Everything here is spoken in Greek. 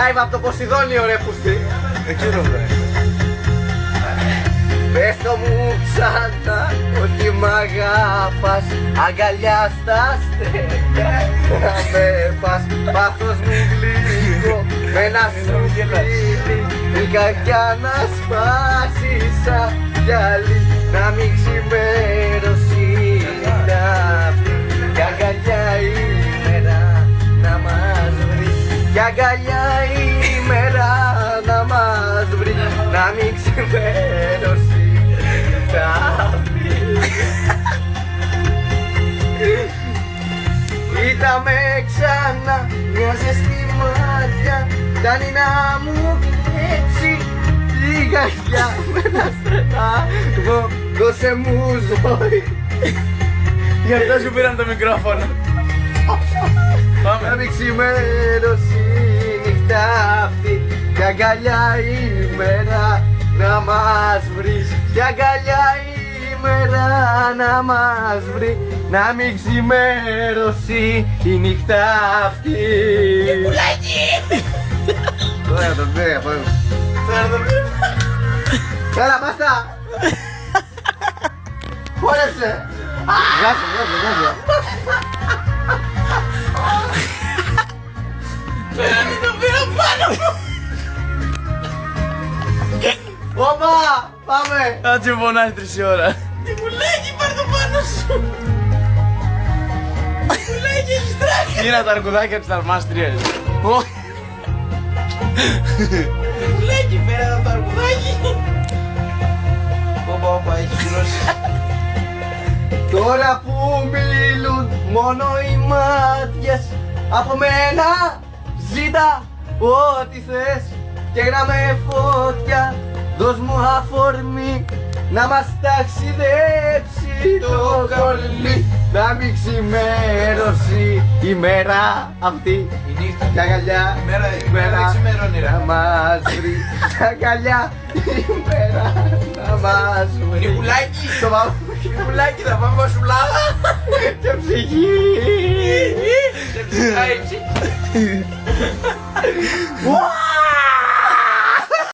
Live από το Ποσειδόνιο ρε πουστή. Εκεί το βρε. Πες το μου ξανά ότι μ' αγαπάς. Αγκαλιά στα αστέρια να με πας. Πάθος μου γλυκό με ένα σου φίλι. Η καρδιά να σπάσει σαν γυαλί. Να μην ξημερώσει να'ύτη. Κι αγκαλιά η μέρα να μας βρει. Κι αγκαλιά η μέρα να μας βρει. Να μην ξημερώσει να'ύτη. Κοίτα με ξανά μια ζεστή μάτια. Φτάνει να μου κλέψει η καρδιά με ένα στενάγο. Δώσε μου ζωή. Γι' αυτό σου πήραν το μικρόφωνο. Πάμε. Να μην ξημερώσει η νύχτα αυτή. Κι αγκαλιά η μέρα να μας βρει. Κι αγκαλιά η μέρα να μας βρει. Να μην ξημερώσει η νύχτα αυτή. Πουλάκι! Τώρα το πέρα, πάμε. Τώρα το πήρα. Έλα, μπάστα! Χόρεψε! Βγάζε. Πέρανε το πήρα πάνω μου! Όπα! Πάμε! Κάτσε πονάει 3 ώρα. Τι πουλάκι, πάρ' το πάνω σου! Πουλάκι, έχεις τράχει! Είναι τα αρκουδάκια της θαυμάστριας. Πουλάκι, πέρα το αρκουδάκι! Όπα, έχεις γλώσει. Τώρα που μιλούν μόνο οι μάτιες, από μένα ζήτα ό,τι θες. Και γράμε φωτιά, δώσ' μου αφορμή να μας ταξιδέψει το κορμί. Να μην ξημερώσει η μέρα αυτή. Η νύχτα, Κι αγκαλιά η μέρα δεν ξημερώνει ρε. να μας βρει. Κι αγκαλιά η μέρα να μας βρει. Νικουλάκι, Το πάμε Νικουλάκι, θα πάμε μασουλάδα! και ψυχή. Σε ψυχά έτσι. Ουα!